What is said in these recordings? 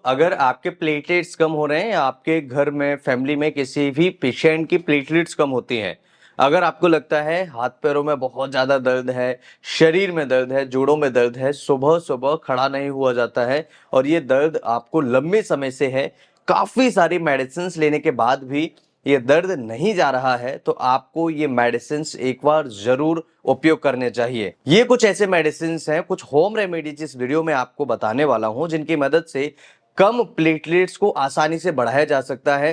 अगर आपके प्लेटलेट्स कम हो रहे हैं या आपके घर में फैमिली में किसी भी पेशेंट की प्लेटलेट्स कम होती हैं, अगर आपको लगता है हाथ पैरों में बहुत ज़्यादा दर्द है, शरीर में दर्द है, जोड़ों में दर्द है, सुबह-सुबह खड़ा नहीं हुआ जाता है और ये दर्द आपको लंबे समय से है, काफ़ी सारी मेडिसिन्स लेने के बाद भी ये दर्द नहीं जा रहा है, तो आपको ये मेडिसिन्स एक बार ज़रूर उपयोग करने चाहिए। ये कुछ ऐसे मेडिसिन्स हैं, कुछ होम रेमेडीज इस वीडियो में आपको बताने वाला हूँ, जिनकी मदद से कम प्लेटलेट्स को आसानी से बढ़ाया जा सकता है।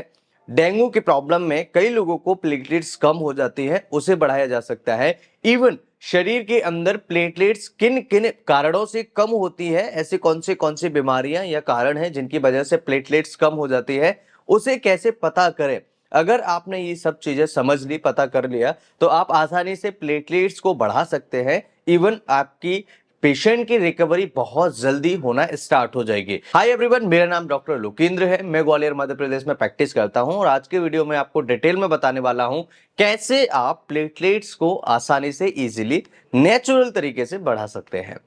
डेंगू की प्रॉब्लम में कई लोगों को प्लेटलेट्स कम हो जाती है, उसे बढ़ाया जा सकता है। इवन शरीर के अंदर प्लेटलेट्स किन किन कारणों से कम होती है, ऐसे कौन सी बीमारियां या कारण हैं जिनकी वजह से प्लेटलेट्स कम हो जाती है, उसे कैसे पता करें। अगर आपने ये सब चीजें समझ ली, पता कर लिया, तो आप आसानी से प्लेटलेट्स को बढ़ा सकते हैं। इवन आपकी पेशेंट की रिकवरी बहुत जल्दी होना स्टार्ट हो जाएगी। हाय एवरीवन, मेरा नाम डॉक्टर लोकेंद्र है। मैं ग्वालियर मध्य प्रदेश में प्रैक्टिस करता हूं और आज के वीडियो में आपको डिटेल में बताने वाला हूं कैसे आप प्लेटलेट्स को आसानी से इजीली नेचुरल तरीके से बढ़ा सकते हैं।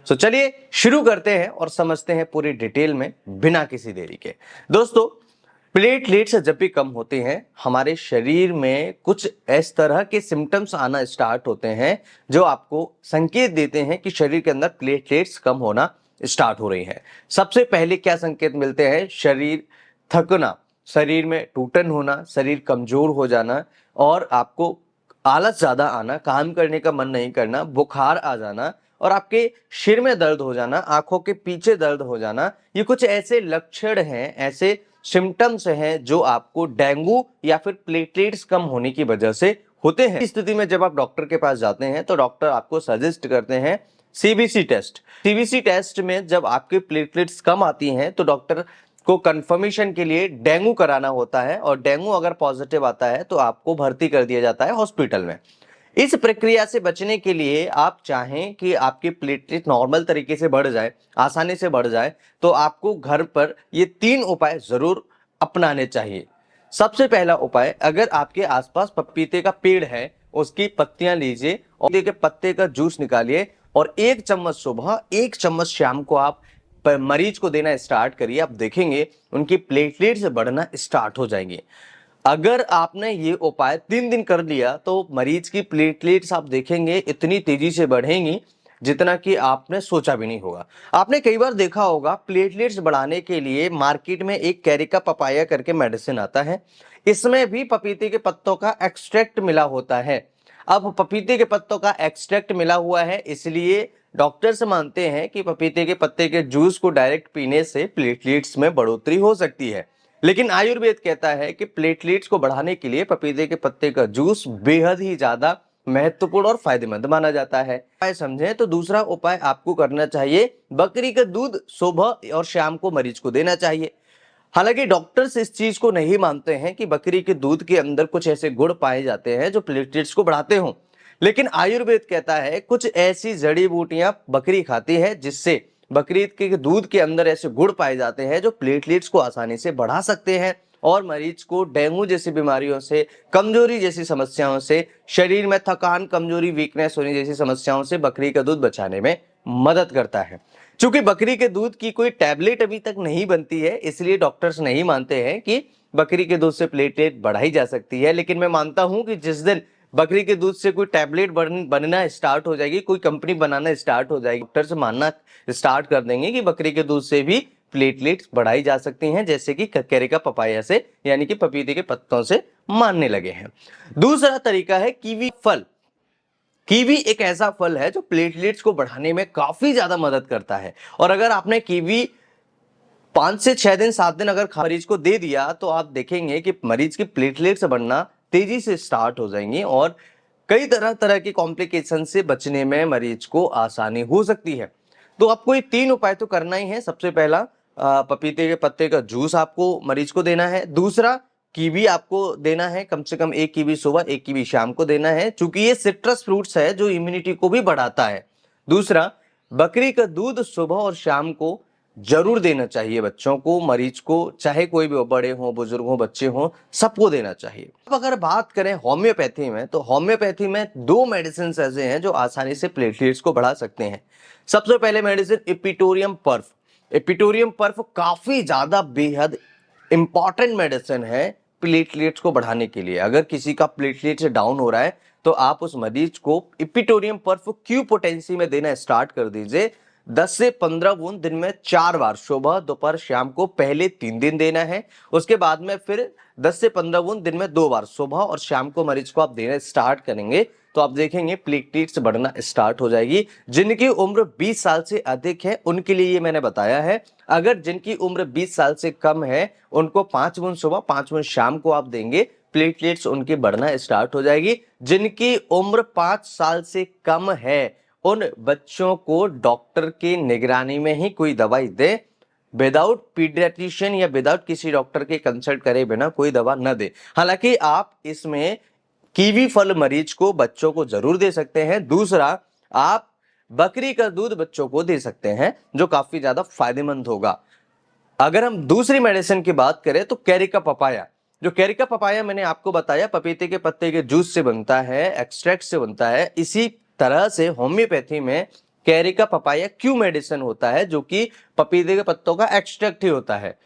तो चलिए शुरू करते हैं और समझते हैं पूरी डिटेल में बिना किसी देरी के। दोस्तों, प्लेटलेट्स जब भी कम होते हैं, हमारे शरीर में कुछ इस तरह के सिम्टम्स आना स्टार्ट होते हैं जो आपको संकेत देते हैं कि शरीर के अंदर प्लेटलेट्स कम होना स्टार्ट हो रही है। सबसे पहले क्या संकेत मिलते हैं? शरीर थकना, शरीर में टूटन होना, शरीर कमजोर हो जाना और आपको आलस ज्यादा आना, काम करने का मन नहीं करना, बुखार आ जाना और आपके सिर में दर्द हो जाना, आंखों के पीछे दर्द हो जाना। ये कुछ ऐसे लक्षण हैं, ऐसे सिम्टम्स हैं जो आपको डेंगू या फिर प्लेटलेट्स कम होने की वजह से होते हैं। इस स्थिति में जब आप डॉक्टर के पास जाते हैं तो डॉक्टर आपको सजेस्ट करते हैं सीबीसी टेस्ट। सीबीसी टेस्ट में जब आपके प्लेटलेट्स कम आती हैं तो डॉक्टर को कंफर्मेशन के लिए डेंगू कराना होता है और डेंगू अगर पॉजिटिव आता है तो आपको भर्ती कर दिया जाता है हॉस्पिटल में। इस प्रक्रिया से बचने के लिए आप चाहें कि आपके प्लेटलेट नॉर्मल तरीके से बढ़ जाए, आसानी से बढ़ जाए, तो आपको घर पर ये 3 उपाय जरूर अपनाने चाहिए। सबसे पहला उपाय, अगर आपके आसपास पपीते का पेड़ है, उसकी पत्तियां लीजिए और पपीते के पत्ते का जूस निकालिए और 1 चम्मच सुबह, 1 चम्मच शाम को आप मरीज को देना स्टार्ट करिए। आप देखेंगे उनकी प्लेटलेट्स बढ़ना स्टार्ट हो जाएंगे। अगर आपने ये उपाय 3 दिन कर लिया तो मरीज की प्लेटलेट्स आप देखेंगे इतनी तेजी से बढ़ेंगी जितना कि आपने सोचा भी नहीं होगा। आपने कई बार देखा होगा प्लेटलेट्स बढ़ाने के लिए मार्केट में एक कैरिका पपाया करके मेडिसिन आता है। इसमें भी पपीते के पत्तों का एक्सट्रैक्ट मिला होता है। अब पपीते के पत्तों का एक्सट्रैक्ट मिला हुआ है, इसलिए डॉक्टर्स मानते हैं कि पपीते के पत्ते के जूस को डायरेक्ट पीने से प्लेटलेट्स में बढ़ोतरी हो सकती है। लेकिन आयुर्वेद कहता है कि प्लेटलेट्स को बढ़ाने के लिए पपीते के पत्ते का जूस बेहद ही ज्यादा महत्वपूर्ण और फायदेमंद माना जाता है। उपाय समझें तो दूसरा उपाय आपको करना चाहिए, बकरी का दूध सुबह और शाम को मरीज को देना चाहिए। हालांकि डॉक्टर्स इस चीज को नहीं मानते हैं कि बकरी के दूध के अंदर कुछ ऐसे गुण पाए जाते हैं जो प्लेटलेट्स को बढ़ाते हों, लेकिन आयुर्वेद कहता है कुछ ऐसी जड़ी बूटियां बकरी खाती है जिससे बकरी के दूध के अंदर ऐसे गुण पाए जाते हैं जो प्लेटलेट्स को आसानी से बढ़ा सकते हैं और मरीज को डेंगू जैसी बीमारियों से, कमजोरी जैसी समस्याओं से, शरीर में थकान, कमजोरी, वीकनेस होने जैसी समस्याओं से बकरी का दूध बचाने में मदद करता है। चूंकि बकरी के दूध की कोई टैबलेट अभी तक नहीं बनती है, इसलिए डॉक्टर्स नहीं मानते हैं कि बकरी के दूध से प्लेटलेट बढ़ाई जा सकती है। लेकिन मैं मानता हूं कि जिस दिन बकरी के दूध से कोई टैबलेट बनना स्टार्ट हो जाएगी, कोई कंपनी बनाना स्टार्ट हो जाएगी, डॉक्टर्स मानना स्टार्ट कर देंगे कि बकरी के दूध से भी प्लेटलेट्स बढ़ाई जा सकती हैं, जैसे कि कैरिका पपाया से, यानी कि पपीते के पत्तों से मानने लगे हैं। दूसरा तरीका है कीवी फल। कीवी एक ऐसा फल है जो प्लेटलेट्स को बढ़ाने में काफी ज्यादा मदद करता है और अगर आपने कीवी 5 से 6 दिन, 7 दिन अगर मरीज को दे दिया तो आप देखेंगे कि मरीज की प्लेटलेट्स बढ़ना तेजी से स्टार्ट हो जाएंगी और कई तरह तरह की कॉम्प्लिकेशन से बचने में मरीज को आसानी हो सकती है। तो आपको ये 3 उपाय तो करना ही है। सबसे पहला, पपीते के पत्ते का जूस आपको मरीज को देना है। दूसरा, कीवी आपको देना है, कम से कम 1 कीवी सुबह, 1 कीवी शाम को देना है, क्योंकि ये सिट्रस फ्रूट्स है जो इम्यूनिटी को भी बढ़ाता है। दूसरा, बकरी का दूध सुबह और शाम को जरूर देना चाहिए बच्चों को, मरीज को, चाहे कोई भी बड़े हों, बुजुर्ग हों, बच्चे हों, सबको देना चाहिए। अब अगर बात करें होम्योपैथी में, तो होम्योपैथी में 2 मेडिसिन ऐसे हैं जो आसानी से प्लेटलेट्स को बढ़ा सकते हैं। सबसे पहले मेडिसिन इपिटोरियम पर्फ। इपिटोरियम पर्फ काफी ज्यादा बेहद इंपॉर्टेंट मेडिसिन है प्लेटलेट्स को बढ़ाने के लिए। अगर किसी का प्लेटलेट्स डाउन हो रहा है तो आप उस मरीज को इपिटोरियम पर्फ क्यू पोटेंसी में देना स्टार्ट कर दीजिए। 10 से 15 बूंद दिन में 4 बार, सुबह दोपहर शाम को, पहले 3 दिन देना है। उसके बाद में फिर 10 से 15 बूंद दिन में 2 बार, सुबह और शाम को मरीज को आप देना स्टार्ट करेंगे तो आप देखेंगे प्लेटलेट्स बढ़ना स्टार्ट हो जाएगी। जिनकी उम्र 20 साल से अधिक है उनके लिए ये मैंने बताया है। अगर जिनकी उम्र 20 साल से कम है उनको 5 बूंद सुबह 5 बूंद शाम को आप देंगे, प्लेटलेट्स उनकी बढ़ना स्टार्ट हो जाएगी। जिनकी उम्र 5 साल से कम है उन बच्चों को डॉक्टर की निगरानी में ही कोई दवाई दे, विदाउट पीडियाट्रिशियन या विदाउट किसी डॉक्टर के कंसल्ट करे बिना कोई दवा न दे। हालांकि आप इसमें कीवी फल मरीज को, बच्चों को जरूर दे सकते हैं। दूसरा, आप बकरी का दूध बच्चों को दे सकते हैं जो काफी ज्यादा फायदेमंद होगा। अगर हम दूसरी मेडिसिन की बात करें तो कैरिका पपाया, जो कैरिका पपाया मैंने आपको बताया पपीते के पत्ते के जूस से बनता है, एक्सट्रैक्ट से बनता है। इसी तरह से होम्योपैथी में कैरिका पपाया क्यू मेडिसिन होता है जो कि पपीते के पत्तों का एक्सट्रैक्ट ही होता है।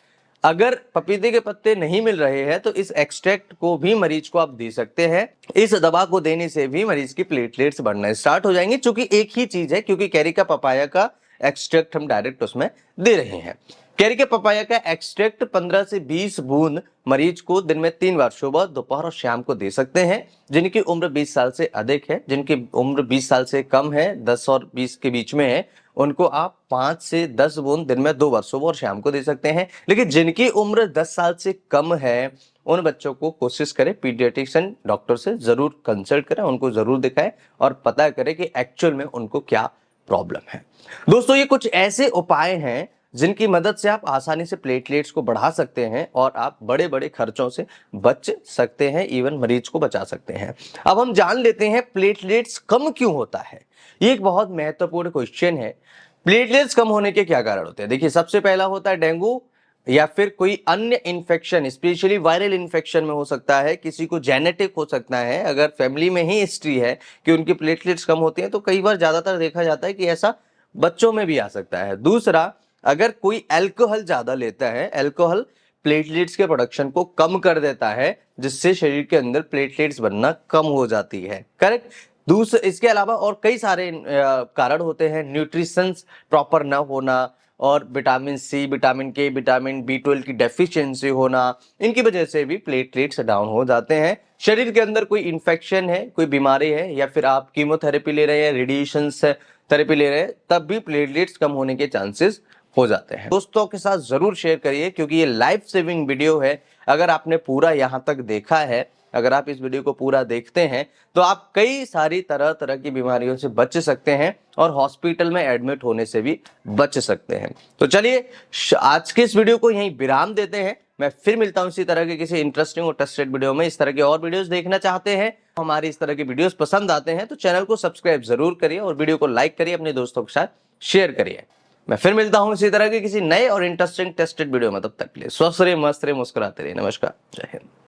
अगर पपीते के पत्ते नहीं मिल रहे हैं तो इस एक्सट्रैक्ट को भी मरीज को आप दे सकते हैं। इस दवा को देने से भी मरीज की प्लेटलेट्स बढ़ना स्टार्ट हो जाएंगे, क्योंकि एक ही चीज है, क्योंकि कैरिका पपाया का एक्सट्रैक्ट हम डायरेक्ट उसमें दे रहे हैं। कैरिका पपाया का एक्सट्रैक्ट 15 से 20 बूंद मरीज को दिन में 3 बार, सुबह दोपहर और शाम को दे सकते हैं। जिनकी उम्र 20 साल से अधिक है, जिनकी उम्र 20 साल से कम है, 10 और 20 के बीच में है, उनको आप 5 से 10 बूंद दिन में 2 बार, सुबह और शाम को दे सकते हैं। लेकिन जिनकी उम्र 10 साल से कम है उन बच्चों को कोशिश करें पीडियाट्रिशियन डॉक्टर से जरूर कंसल्ट करें, उनको जरूर दिखाएं और पता करें कि एक्चुअल में उनको क्या प्रॉब्लम है। दोस्तों, ये कुछ ऐसे उपाय हैं जिनकी मदद से आप आसानी से प्लेटलेट्स को बढ़ा सकते हैं और आप बड़े बड़े खर्चों से बच सकते हैं, इवन मरीज को बचा सकते हैं। अब हम जान लेते हैं प्लेटलेट्स कम क्यों होता है। ये एक बहुत महत्वपूर्ण क्वेश्चन है। प्लेटलेट्स कम होने के क्या कारण होते हैं? देखिए, सबसे पहला होता है डेंगू या फिर कोई अन्य इन्फेक्शन, स्पेशली वायरल इन्फेक्शन में हो सकता है, किसी को जेनेटिक हो सकता है। अगर फैमिली में ही हिस्ट्री है कि उनकी प्लेटलेट्स कम होती हैं तो कई बार ज्यादातर देखा जाता है कि ऐसा बच्चों में भी आ सकता है। दूसरा, अगर कोई अल्कोहल ज्यादा लेता है, अल्कोहल प्लेटलेट्स के प्रोडक्शन को कम कर देता है जिससे शरीर के अंदर प्लेटलेट्स बनना कम हो जाती है। करेक्ट। दूसरे, इसके अलावा और कई सारे कारण होते हैं। न्यूट्रिशन प्रॉपर ना होना और विटामिन सी, विटामिन के, विटामिन B12 की डेफिशिएंसी होना, इनकी वजह से भी प्लेटलेट्स डाउन हो जाते हैं। शरीर के अंदर कोई इन्फेक्शन है, कोई बीमारी है, या फिर आप कीमोथेरेपी ले रहे हैं, रेडिएशन थेरेपी ले रहे हैं, तब भी प्लेटलेट्स कम होने के चांसेस हो जाते हैं। दोस्तों के साथ जरूर शेयर करिए क्योंकि ये लाइफ सेविंग वीडियो है। अगर आपने पूरा यहाँ तक देखा है, अगर आप इस वीडियो को पूरा देखते हैं तो आप कई सारी तरह तरह की बीमारियों से बच सकते हैं और हॉस्पिटल में एडमिट होने से भी बच सकते हैं। तो चलिए आज के इस वीडियो को यहीं विराम देते हैं। मैं फिर मिलता हूं इसी तरह के किसी इंटरेस्टिंग और ट्रस्टेड वीडियो में। इस तरह के और वीडियोस देखना चाहते हैं, हमारी इस तरह के वीडियोस पसंद आते हैं तो चैनल को सब्सक्राइब जरूर करिए और वीडियो को लाइक करिए, अपने दोस्तों के साथ शेयर करिए। मैं फिर मिलता हूं इसी तरह के किसी नए और इंटरेस्टिंग टेस्टेड वीडियो में। तब तक के लिए स्वस्थ रहिए, मस्त रहिए, मुस्कुराते रहिए। नमस्कार, जय हिंद।